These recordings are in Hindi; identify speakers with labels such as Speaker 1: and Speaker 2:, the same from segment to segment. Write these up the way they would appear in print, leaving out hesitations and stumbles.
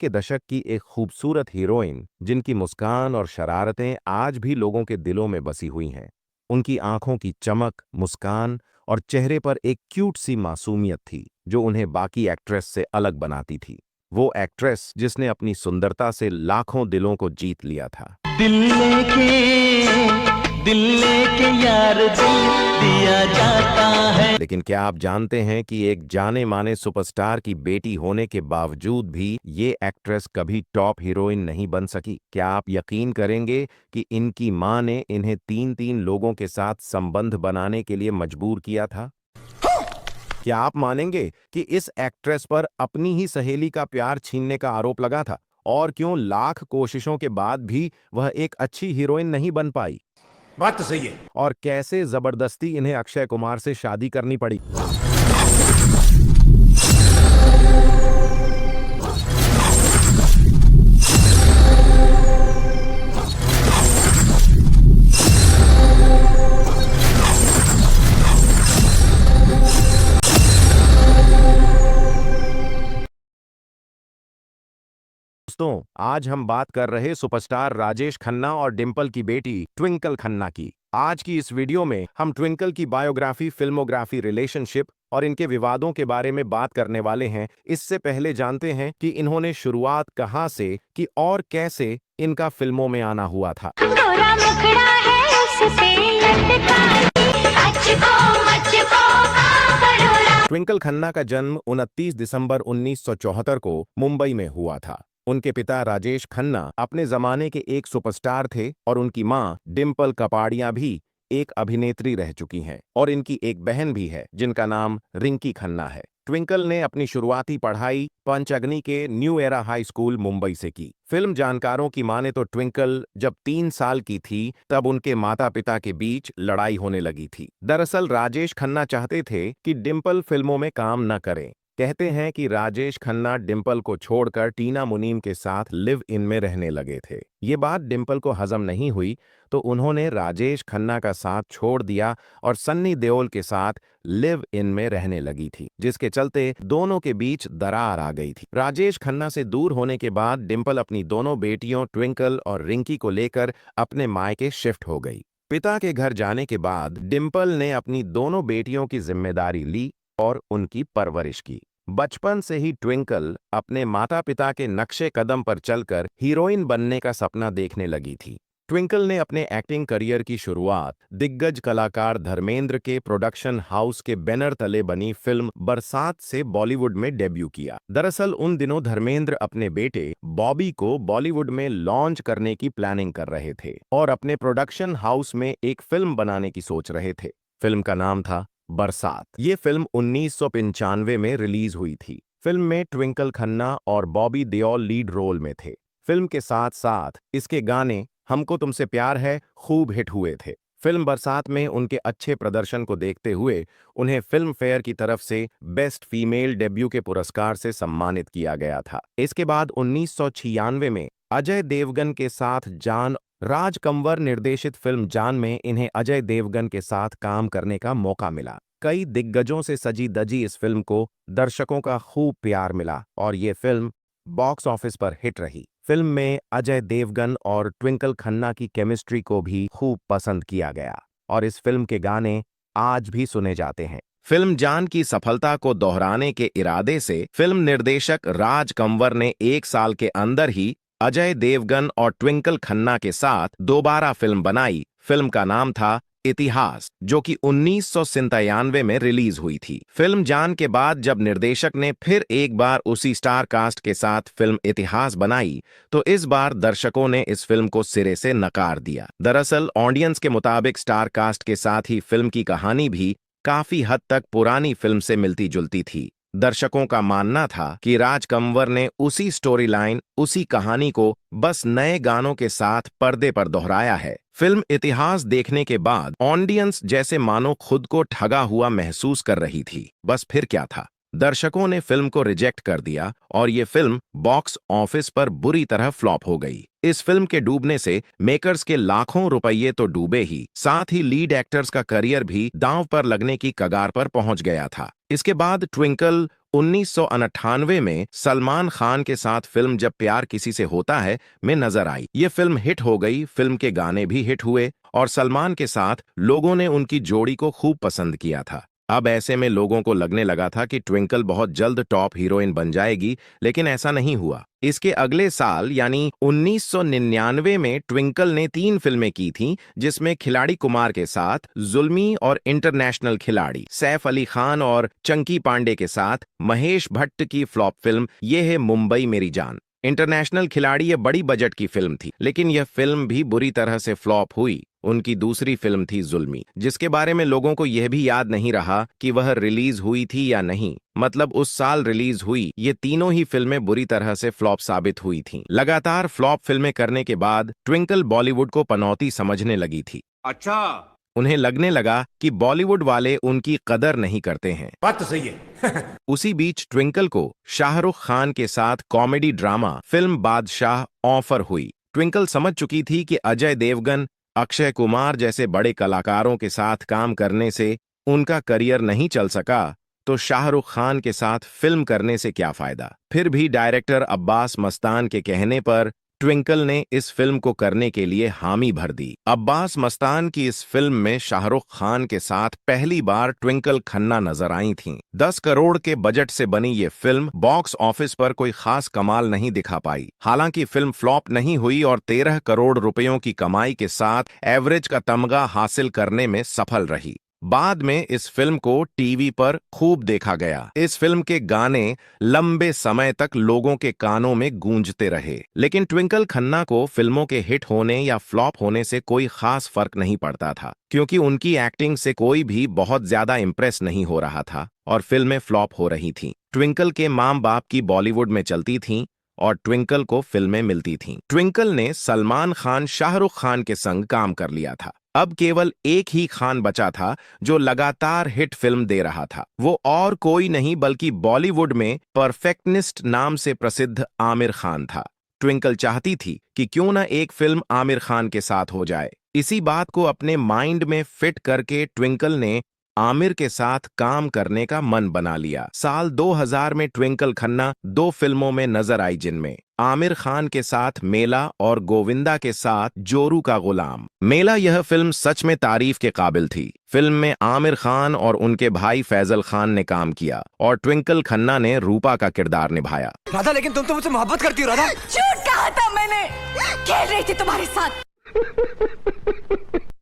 Speaker 1: के दशक की एक खूबसूरत हीरोइन जिनकी मुस्कान और शरारतें आज भी लोगों के दिलों में बसी हुई हैं। उनकी आंखों की चमक, मुस्कान और चेहरे पर एक क्यूट सी मासूमियत थी जो उन्हें बाकी एक्ट्रेस से अलग बनाती थी। वो एक्ट्रेस जिसने अपनी सुंदरता से लाखों दिलों को जीत लिया था।
Speaker 2: दिल लेके यार दिल दिया जाता है।
Speaker 1: लेकिन क्या आप जानते हैं कि एक जाने माने सुपरस्टार की बेटी होने के बावजूद भी ये एक्ट्रेस कभी टॉप हीरोइन नहीं बन सकी? क्या आप यकीन करेंगे कि इनकी मां ने इन्हें 3-3 लोगों के साथ संबंध बनाने के लिए मजबूर किया था? क्या आप मानेंगे कि इस एक्ट्रेस पर अपनी ही सहेली का प्यार छीनने का आरोप लगा था? और क्यों लाख कोशिशों के बाद भी वह एक अच्छी हीरोइन नहीं बन पाई?
Speaker 3: बात तो सही है।
Speaker 1: और कैसे जबरदस्ती इन्हें अक्षय कुमार से शादी करनी पड़ी? दोस्तों, आज हम बात कर रहे सुपरस्टार राजेश खन्ना और डिंपल की बेटी ट्विंकल खन्ना की। आज की इस वीडियो में हम ट्विंकल की बायोग्राफी, फिल्मोग्राफी, रिलेशनशिप और इनके विवादों के बारे में बात करने वाले हैं। इससे पहले जानते हैं कि इन्होंने शुरुआत कहां से की और कैसे इनका फिल्मों में आना हुआ था।
Speaker 4: गोरा मुखड़ा है उससे लटका
Speaker 1: ट्विंकल खन्ना का जन्म 29 दिसंबर 1974 को मुंबई में हुआ था। उनके पिता राजेश खन्ना अपने जमाने के एक सुपरस्टार थे और उनकी मां डिंपल कपाड़िया भी एक अभिनेत्री रह चुकी हैं और इनकी एक बहन भी है जिनका नाम रिंकी खन्ना है। ट्विंकल ने अपनी शुरुआती पढ़ाई पंचअग्नि के new era high school Mumbai से की। फिल्म जानकारों की माने तो ट्विंकल जब 3 साल की थी तब उनके माता पिता के बीच लड़ाई होने लगी थी। दरअसल राजेश खन्ना चाहते थे कि डिंपल फिल्मों में काम न करे। कहते हैं कि राजेश खन्ना डिंपल को छोड़कर टीना मुनीम के साथ लिव इन में रहने लगे थे। ये बात डिंपल को हजम नहीं हुई तो उन्होंने राजेश खन्ना का साथ छोड़ दिया और सन्नी देओल के साथ लिव इन में रहने लगी थी, जिसके चलते दोनों के बीच दरार आ गई थी। राजेश खन्ना से दूर होने के बाद डिंपल अपनी दोनों बेटियों ट्विंकल और रिंकी को लेकर अपने मायके शिफ्ट हो गई। पिता के घर जाने के बाद डिंपल ने अपनी दोनों बेटियों की जिम्मेदारी ली और उनकी परवरिश की। बचपन से ही ट्विंकल अपने माता पिता के नक्शे कदम पर चलकर हीरोइन बनने का सपना देखने लगी थी। ट्विंकल ने अपने एक्टिंग करियर की शुरुआत दिग्गज कलाकार धर्मेंद्र के प्रोडक्शन हाउस के बैनर तले बनी फिल्म बरसात से बॉलीवुड में डेब्यू किया। दरअसल उन दिनों धर्मेंद्र अपने बेटे बॉबी को बॉलीवुड में लॉन्च करने की प्लानिंग कर रहे थे और अपने प्रोडक्शन हाउस में एक फिल्म बनाने की सोच रहे थे। फिल्म का नाम था बरसात। ये फिल्म 1995 में रिलीज हुई थी। फिल्म में ट्विंकल खन्ना और बॉबी देओल लीड रोल में थे। फिल्म के साथ साथ इसके गाने हमको तुमसे प्यार है खूब हिट हुए थे। फिल्म बरसात में उनके अच्छे प्रदर्शन को देखते हुए उन्हें फिल्म फेयर की तरफ से बेस्ट फीमेल डेब्यू के पुरस्कार से सम्मानित किया गया था। इसके बाद 1996 में अजय देवगन के साथ जान राज कंवर निर्देशित फिल्म जान में इन्हें अजय देवगन के साथ काम करने का मौका मिला। कई दिग्गजों से सजी धजी इस फिल्म को दर्शकों का खूब प्यार मिला और ये फिल्म बॉक्स ऑफिस पर हिट रही। फिल्म में अजय देवगन और ट्विंकल खन्ना की केमिस्ट्री को भी खूब पसंद किया गया और इस फिल्म के गाने आज भी सुने जाते हैं। फिल्म जान की सफलता को दोहराने के इरादे से फिल्म निर्देशक राज कंवर ने 1 साल के अंदर ही अजय देवगन और ट्विंकल खन्ना के साथ दोबारा फिल्म बनाई। फिल्म का नाम था इतिहास, जो कि 1997 में रिलीज हुई थी। फिल्म जान के बाद जब निर्देशक ने फिर एक बार उसी स्टार कास्ट के साथ फिल्म इतिहास बनाई तो इस बार दर्शकों ने इस फिल्म को सिरे से नकार दिया। दरअसल ऑडियंस के मुताबिक स्टार कास्ट के साथ ही फिल्म की कहानी भी काफी हद तक पुरानी फिल्म से मिलती जुलती थी। दर्शकों का मानना था कि राज कंवर ने उसी स्टोरी लाइन, उसी कहानी को बस नए गानों के साथ पर्दे पर दोहराया है। फिल्म इतिहास देखने के बाद ऑडियंस जैसे मानो खुद को ठगा हुआ महसूस कर रही थी। बस फिर क्या था, दर्शकों ने फिल्म को रिजेक्ट कर दिया और ये फिल्म बॉक्स ऑफिस पर बुरी तरह फ्लॉप हो गई। इस फिल्म के डूबने से मेकर्स के लाखों रुपये तो डूबे ही, साथ ही लीड एक्टर्स का करियर भी दांव पर लगने की कगार पर पहुंच गया था। इसके बाद ट्विंकल 1998 में सलमान खान के साथ फिल्म जब प्यार किसी से होता है में नजर आई। ये फिल्म हिट हो गई, फिल्म के गाने भी हिट हुए और सलमान के साथ लोगों ने उनकी जोड़ी को खूब पसंद किया था। अब ऐसे में लोगों को लगने लगा था कि ट्विंकल बहुत जल्द टॉप हीरोइन बन जाएगी, लेकिन ऐसा नहीं हुआ। इसके अगले साल यानी 1999 में ट्विंकल ने 3 फिल्में की थीं, जिसमें खिलाड़ी कुमार के साथ जुल्मी और इंटरनेशनल खिलाड़ी, सैफ अली खान और चंकी पांडे के साथ महेश भट्ट की फ्लॉप फिल्म ये है मुंबई मेरी जान। इंटरनेशनल खिलाड़ी ये बड़ी बजट की फिल्म थी, लेकिन यह फिल्म भी बुरी तरह से फ्लॉप हुई। उनकी दूसरी फिल्म थी जुल्मी, जिसके बारे में लोगों को यह भी याद नहीं रहा कि वह रिलीज हुई थी या नहीं, मतलब उस साल रिलीज हुई। ये तीनों ही फिल्में बुरी तरह से फ्लॉप साबित हुई थीं। लगातार फ्लॉप फिल्में करने के बाद ट्विंकल बॉलीवुड को पनौती समझने लगी थी।
Speaker 3: अच्छा,
Speaker 1: उन्हें लगने लगा कि बॉलीवुड वाले उनकी कदर नहीं करते हैं।
Speaker 3: बात तो सही है।
Speaker 1: उसी बीच ट्विंकल को शाहरुख खान के साथ कॉमेडी ड्रामा फिल्म बादशाह ऑफर हुई। ट्विंकल समझ चुकी थी कि अजय देवगन, अक्षय कुमार जैसे बड़े कलाकारों के साथ काम करने से उनका करियर नहीं चल सका, तो शाहरुख खान के साथ फिल्म करने से क्या फायदा। फिर भी डायरेक्टर अब्बास मस्तान के कहने पर ट्विंकल ने इस फिल्म को करने के लिए हामी भर दी। अब्बास मस्तान की इस फिल्म में शाहरुख खान के साथ पहली बार ट्विंकल खन्ना नजर आई थीं। 10 करोड़ के बजट से बनी ये फिल्म बॉक्स ऑफिस पर कोई खास कमाल नहीं दिखा पाई। हालांकि फिल्म फ्लॉप नहीं हुई और 13 करोड़ रुपयों की कमाई के साथ एवरेज का तमगा हासिल करने में सफल रही। बाद में इस फिल्म को टीवी पर खूब देखा गया। इस फिल्म के गाने लंबे समय तक लोगों के कानों में गूंजते रहे। लेकिन ट्विंकल खन्ना को फिल्मों के हिट होने या फ्लॉप होने से कोई खास फर्क नहीं पड़ता था, क्योंकि उनकी एक्टिंग से कोई भी बहुत ज्यादा इम्प्रेस नहीं हो रहा था और फिल्में फ्लॉप हो रही थीं। ट्विंकल के माँ बाप की बॉलीवुड में चलती थीं और ट्विंकल को फिल्में मिलती थीं। ट्विंकल ने सलमान खान, शाहरुख खान के संग काम कर लिया था। अब केवल एक ही खान बचा था जो लगातार हिट फिल्म दे रहा था। वो और कोई नहीं बल्कि बॉलीवुड में परफेक्टनिस्ट नाम से प्रसिद्ध आमिर खान था। ट्विंकल चाहती थी कि क्यों न एक फिल्म आमिर खान के साथ हो जाए। इसी बात को अपने माइंड में फिट करके ट्विंकल ने आमिर के साथ काम करने का मन बना लिया। साल 2000 में ट्विंकल खन्ना 2 फिल्मों में नजर आई, जिनमें आमिर खान के साथ मेला और गोविंदा के साथ जोरू का गुलाम। मेला यह फिल्म सच में तारीफ के काबिल थी। फिल्म में आमिर खान और उनके भाई फैजल खान ने काम किया और ट्विंकल खन्ना ने रूपा का किरदार निभाया।
Speaker 5: राधा, लेकिन तुम तो मुझसे मोहब्बत करती हो राधा।
Speaker 6: झूठ कहा था मैंने, खेल रही थी तुम्हारे साथ।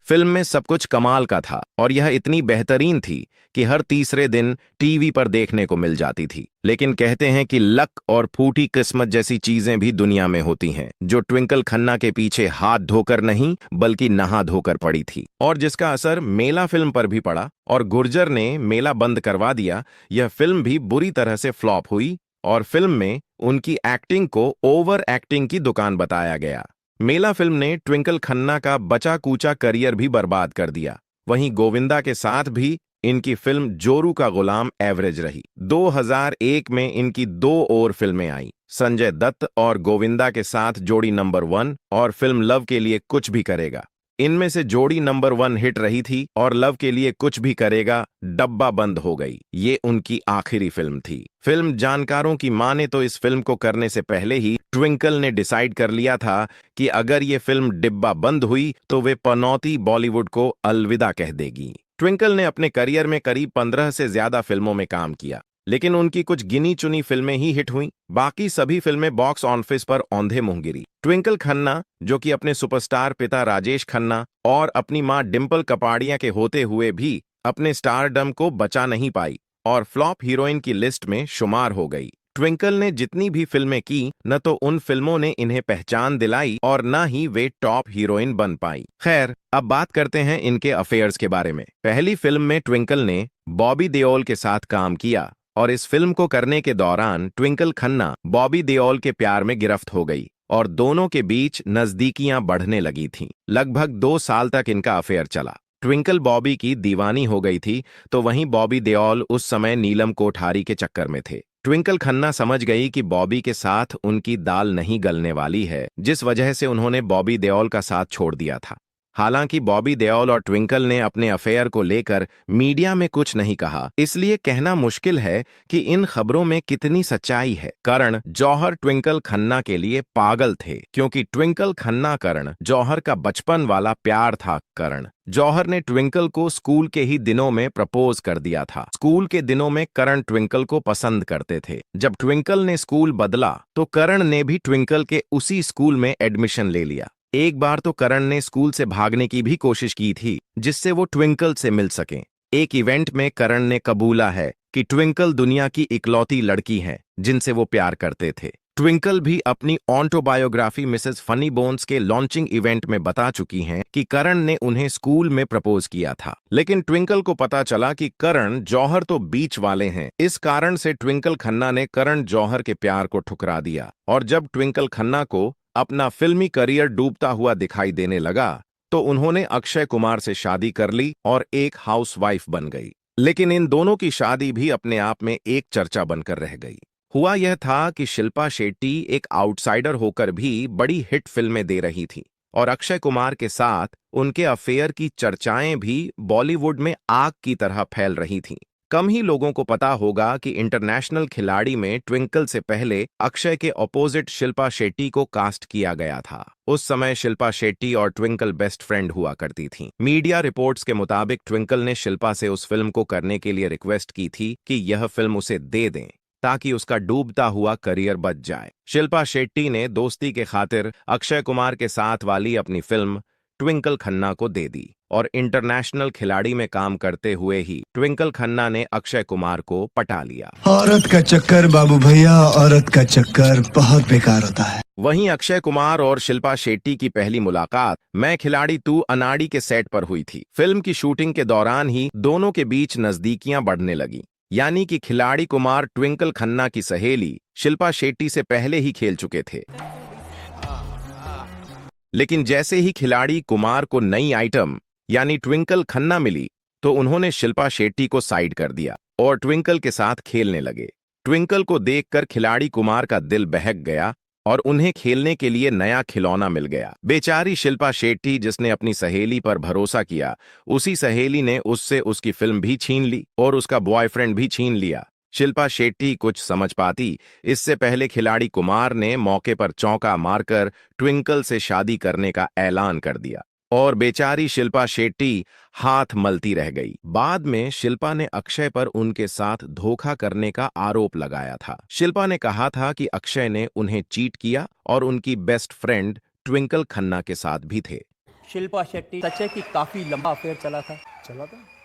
Speaker 1: फिल्म में सब कुछ कमाल का था और यह इतनी बेहतरीन थी कि हर तीसरे दिन टीवी पर देखने को मिल जाती थी। लेकिन कहते हैं कि लक और फूटी किस्मत जैसी चीजें भी दुनिया में होती हैं, जो ट्विंकल खन्ना के पीछे हाथ धोकर नहीं बल्कि नहा धोकर पड़ी थी और जिसका असर मेला फिल्म पर भी पड़ा और गुर्जर ने मेला बंद करवा दिया। यह फिल्म भी बुरी तरह से फ्लॉप हुई और फिल्म में उनकी एक्टिंग को ओवर एक्टिंग की दुकान बताया गया। मेला फिल्म ने ट्विंकल खन्ना का बचा कूचा करियर भी बर्बाद कर दिया। वहीं गोविंदा के साथ भी इनकी फिल्म जोरू का गुलाम एवरेज रही। 2001 में इनकी 2 और फिल्में आई, संजय दत्त और गोविंदा के साथ जोड़ी नंबर 1 और फिल्म लव के लिए कुछ भी करेगा। इनमें से जोड़ी नंबर 1 हिट रही थी और लव के लिए कुछ भी करेगा डब्बा बंद हो गई। ये उनकी आखिरी फिल्म थी। फिल्म जानकारों की माने तो इस फिल्म को करने से पहले ही ट्विंकल ने डिसाइड कर लिया था कि अगर ये फिल्म डिब्बा बंद हुई तो वे पनौती बॉलीवुड को अलविदा कह देगी। ट्विंकल ने अपने करियर में करीब 15 से ज्यादा फिल्मों में काम किया, लेकिन उनकी कुछ गिनी चुनी फिल्में ही हिट हुईं। बाकी सभी फिल्में बॉक्स ऑफिस पर औंधे मुंह गिरी। ट्विंकल खन्ना, जो कि अपने सुपरस्टार पिता राजेश खन्ना और अपनी मां डिंपल कपाड़िया के होते हुए भी अपने स्टारडम को बचा नहीं पाई और फ्लॉप हीरोइन की लिस्ट में शुमार हो गई। ट्विंकल ने जितनी भी फिल्में की, न तो उन फिल्मों ने इन्हें पहचान दिलाई और न ही वे टॉप हीरोइन बन पाई। खैर, अब बात करते हैं इनके अफेयर्स के बारे में। पहली फिल्म में ट्विंकल ने बॉबी देओल के साथ काम किया और इस फिल्म को करने के दौरान ट्विंकल खन्ना बॉबी देओल के प्यार में गिरफ्त हो गई और दोनों के बीच नजदीकियां बढ़ने लगी थीं। लगभग 2 साल तक इनका अफेयर चला। ट्विंकल बॉबी की दीवानी हो गई थी, तो वहीं बॉबी देओल उस समय नीलम कोठारी के चक्कर में थे। ट्विंकल खन्ना समझ गई कि बॉबी के साथ उनकी दाल नहीं गलने वाली है, जिस वजह से उन्होंने बॉबी देओल का साथ छोड़ दिया था। हालांकि बॉबी देओल और ट्विंकल ने अपने अफेयर को लेकर मीडिया में कुछ नहीं कहा, इसलिए कहना मुश्किल है कि इन खबरों में कितनी सच्चाई है। करण जौहर ट्विंकल खन्ना के लिए पागल थे, क्योंकि ट्विंकल खन्ना करण जौहर का बचपन वाला प्यार था। करण जौहर ने ट्विंकल को स्कूल के ही दिनों में प्रपोज कर दिया था। स्कूल के दिनों में करण ट्विंकल को पसंद करते थे। जब ट्विंकल ने स्कूल बदला तो करण ने भी ट्विंकल के उसी स्कूल में एडमिशन ले लिया। एक बार तो करण ने स्कूल से भागने की भी कोशिश की थी, जिससे वो ट्विंकल से मिल सकें। एक इवेंट में करण ने कबूला है कि ट्विंकल दुनिया की इकलौती लड़की है जिनसे वो प्यार करते थे। ट्विंकल भी अपनी ऑटोबायोग्राफी मिसेस फनी बोन्स के लॉन्चिंग इवेंट में बता चुकी हैं कि करण ने उन्हें स्कूल में प्रपोज किया था। लेकिन ट्विंकल को पता चला कि करण जौहर तो बीच वाले हैं। इस कारण से ट्विंकल खन्ना ने करण जौहर के प्यार को ठुकरा दिया, और जब ट्विंकल खन्ना को अपना फिल्मी करियर डूबता हुआ दिखाई देने लगा तो उन्होंने अक्षय कुमार से शादी कर ली और एक हाउसवाइफ बन गई। लेकिन इन दोनों की शादी भी अपने आप में एक चर्चा बनकर रह गई। हुआ यह था कि शिल्पा शेट्टी एक आउटसाइडर होकर भी बड़ी हिट फिल्में दे रही थी, और अक्षय कुमार के साथ उनके अफेयर की चर्चाएं भी बॉलीवुड में आग की तरह फैल रही थीं। कम ही लोगों को पता होगा कि इंटरनेशनल खिलाड़ी में ट्विंकल से पहले अक्षय के ऑपोजिट शिल्पा शेट्टी को कास्ट किया गया था। उस समय शिल्पा शेट्टी और ट्विंकल बेस्ट फ्रेंड हुआ करती थीं। मीडिया रिपोर्ट्स के मुताबिक ट्विंकल ने शिल्पा से उस फिल्म को करने के लिए रिक्वेस्ट की थी कि यह फिल्म उसे दे दें ताकि उसका डूबता हुआ करियर बच जाए। शिल्पा शेट्टी ने दोस्ती के खातिर अक्षय कुमार के साथ वाली अपनी फिल्म ट्विंकल खन्ना को दे दी, और इंटरनेशनल खिलाड़ी में काम करते हुए ही ट्विंकल खन्ना ने अक्षय कुमार को पटा लिया।
Speaker 3: औरत का चक्कर बाबू भैया, औरत का चक्कर बहुत बेकार होता है।
Speaker 1: वहीं अक्षय कुमार और शिल्पा शेट्टी की पहली मुलाकात मैं खिलाड़ी तू अनाड़ी के सेट पर हुई थी। फिल्म की शूटिंग के दौरान ही दोनों के बीच नजदीकियां बढ़ने लगी, यानी कि खिलाड़ी कुमार ट्विंकल खन्ना की सहेली शिल्पा शेट्टी से पहले ही खेल चुके थे। लेकिन जैसे ही खिलाड़ी कुमार को नई आइटम यानी ट्विंकल खन्ना मिली तो उन्होंने शिल्पा शेट्टी को साइड कर दिया और ट्विंकल के साथ खेलने लगे। ट्विंकल को देखकर खिलाड़ी कुमार का दिल बहक गया और उन्हें खेलने के लिए नया खिलौना मिल गया। बेचारी शिल्पा शेट्टी, जिसने अपनी सहेली पर भरोसा किया, उसी सहेली ने उससे उसकी फिल्म भी छीन ली और उसका बॉयफ्रेंड भी छीन लिया। शिल्पा शेट्टी कुछ समझ पाती इससे पहले खिलाड़ी कुमार ने मौके पर चौका मारकर ट्विंकल से शादी करने का ऐलान कर दिया, और बेचारी शिल्पा शेट्टी हाथ मलती रह गई। बाद में शिल्पा ने अक्षय पर उनके साथ धोखा करने का आरोप लगाया था। शिल्पा ने कहा था कि अक्षय ने उन्हें चीट किया और उनकी बेस्ट फ्रेंड ट्विंकल खन्ना के साथ भी थे।
Speaker 7: शिल्पा शेट्टी सच है कि काफी लंबा अफेयर चला था।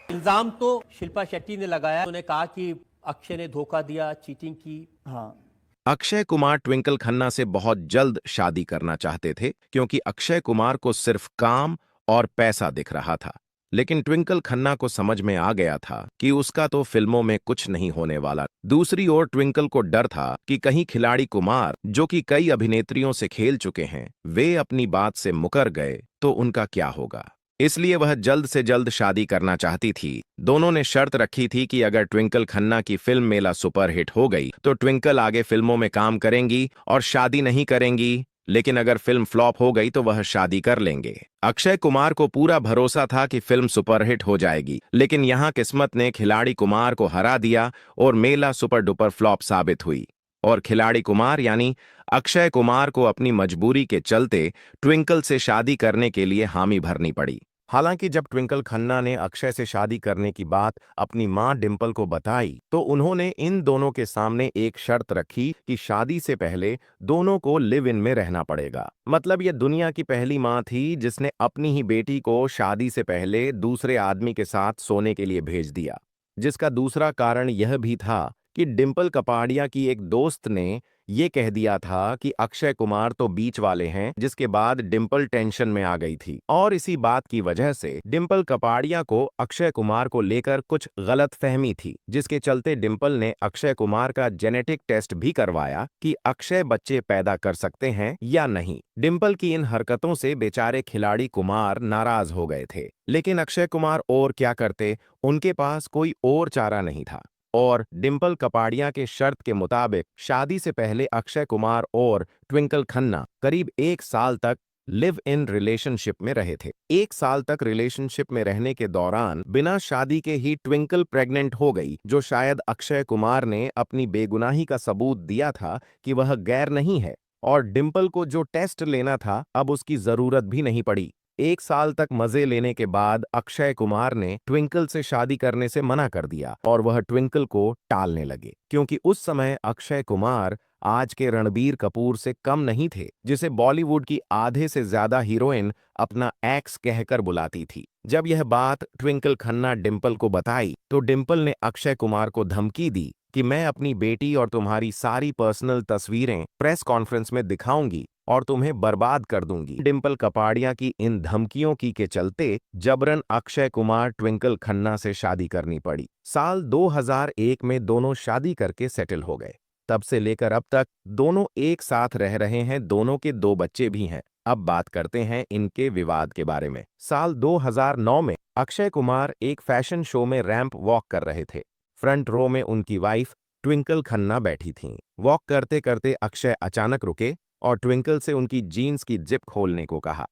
Speaker 7: इल्जाम तो शिल्पा शेट्टी ने लगाया, उन्होंने कहा कि अक्षय ने धोखा दिया, चीटिंग की। हाँ,
Speaker 1: अक्षय कुमार ट्विंकल खन्ना से बहुत जल्द शादी करना चाहते थे, क्योंकि अक्षय कुमार को सिर्फ काम और पैसा दिख रहा था। लेकिन ट्विंकल खन्ना को समझ में आ गया था कि उसका तो फिल्मों में कुछ नहीं होने वाला। दूसरी ओर ट्विंकल को डर था कि कहीं खिलाड़ी कुमार, जो कि कई अभिनेत्रियों से खेल चुके हैं, वे अपनी बात से मुकर गए तो उनका क्या होगा। इसलिए वह जल्द से जल्द शादी करना चाहती थी। दोनों ने शर्त रखी थी कि अगर ट्विंकल खन्ना की फिल्म मेला सुपरहिट हो गई तो ट्विंकल आगे फिल्मों में काम करेंगी और शादी नहीं करेंगी, लेकिन अगर फिल्म फ्लॉप हो गई तो वह शादी कर लेंगे। अक्षय कुमार को पूरा भरोसा था कि फिल्म सुपरहिट हो जाएगी, लेकिन यहाँ किस्मत ने खिलाड़ी कुमार को हरा दिया और मेला सुपर डुपर फ्लॉप साबित हुई, और खिलाड़ी कुमार यानी अक्षय कुमार को अपनी मजबूरी के चलते ट्विंकल से शादी करने के लिए हामी भरनी पड़ी। हालांकि जब ट्विंकल खन्ना ने अक्षय से शादी करने की बात अपनी मां डिंपल को बताई तो उन्होंने इन दोनों के सामने एक शर्त रखी कि शादी से पहले दोनों को लिव इन में रहना पड़ेगा। मतलब ये दुनिया की पहली मां थी जिसने अपनी ही बेटी को शादी से पहले दूसरे आदमी के साथ सोने के लिए भेज दिया, जिसका दूसरा कारण यह भी था कि डिंपल कपाड़िया की एक दोस्त ने ये कह दिया था कि अक्षय कुमार तो बीच वाले हैं, जिसके बाद डिंपल टेंशन में आ गई थी, और इसी बात की वजह से डिंपल कपाड़िया को अक्षय कुमार को लेकर कुछ गलत फहमी थी, जिसके चलते डिंपल ने अक्षय कुमार का जेनेटिक टेस्ट भी करवाया कि अक्षय बच्चे पैदा कर सकते हैं या नहीं। डिंपल की इन हरकतों से बेचारे खिलाड़ी कुमार नाराज हो गए थे, लेकिन अक्षय कुमार और क्या करते, उनके पास कोई और चारा नहीं था, और डिंपल कपाड़िया के शर्त के मुताबिक शादी से पहले अक्षय कुमार और ट्विंकल खन्ना करीब 1 साल तक लिव इन रिलेशनशिप में रहे थे। 1 साल तक रिलेशनशिप में रहने के दौरान बिना शादी के ही ट्विंकल प्रेग्नेंट हो गई, जो शायद अक्षय कुमार ने अपनी बेगुनाही का सबूत दिया था कि वह गैर नहीं है, और डिंपल को जो टेस्ट लेना था अब उसकी जरूरत भी नहीं पड़ी। 1 साल तक मजे लेने के बाद अक्षय कुमार ने ट्विंकल से शादी करने से मना कर दिया और वह ट्विंकल को टालने लगे, क्योंकि उस समय अक्षय कुमार आज के रणबीर कपूर से कम नहीं थे, जिसे बॉलीवुड की आधे से ज्यादा हीरोइन अपना एक्स कहकर बुलाती थी। जब यह बात ट्विंकल खन्ना डिंपल को बताई तो डिंपल ने अक्षय कुमार को धमकी दी कि मैं अपनी बेटी और तुम्हारी सारी पर्सनल तस्वीरें प्रेस कॉन्फ्रेंस में दिखाऊंगी और तुम्हें बर्बाद कर दूंगी। डिंपल कपाड़िया की इन धमकियों की के चलते जबरन अक्षय कुमार ट्विंकल खन्ना से शादी करनी पड़ी। साल 2001 में दोनों शादी करके सेटल हो गए। तब से लेकर अब तक दोनों एक साथ रह रहे हैं। दोनों के 2 बच्चे भी हैं। अब बात करते हैं इनके विवाद के बारे में। साल 2009 में अक्षय कुमार एक फैशन शो में रैंप वॉक कर रहे थे। फ्रंट रो में उनकी वाइफ ट्विंकल खन्ना बैठी थीं। वॉक करते करते अक्षय अचानक रुके और ट्विंकल से उनकी जीन्स की जिप खोलने को कहा।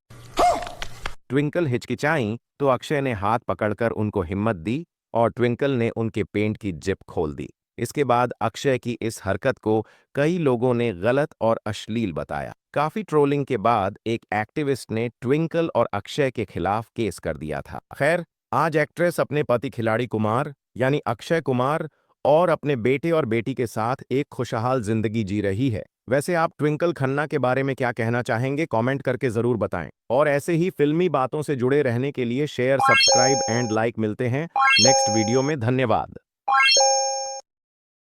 Speaker 1: ट्विंकल हिचकिचाई तो अक्षय ने हाथ पकड़कर उनको हिम्मत दी और ट्विंकल ने उनके पेंट की जिप खोल दी। इसके बाद अक्षय की इस हरकत को कई लोगों ने गलत और अश्लील बताया। काफी ट्रोलिंग के बाद एक एक्टिविस्ट ने ट्विंकल और अक्षय के खिलाफ केस कर दिया था। खैर, आज एक्ट्रेस अपने पति खिलाड़ी कुमार यानी अक्षय कुमार और अपने बेटे और बेटी के साथ एक खुशहाल जिंदगी जी रही है। वैसे आप ट्विंकल खन्ना के बारे में क्या कहना चाहेंगे, कमेंट करके जरूर बताएं। और ऐसे ही फिल्मी बातों से जुड़े रहने के लिए शेयर, सब्सक्राइब एंड लाइक मिलते हैं नेक्स्ट वीडियो में। धन्यवाद।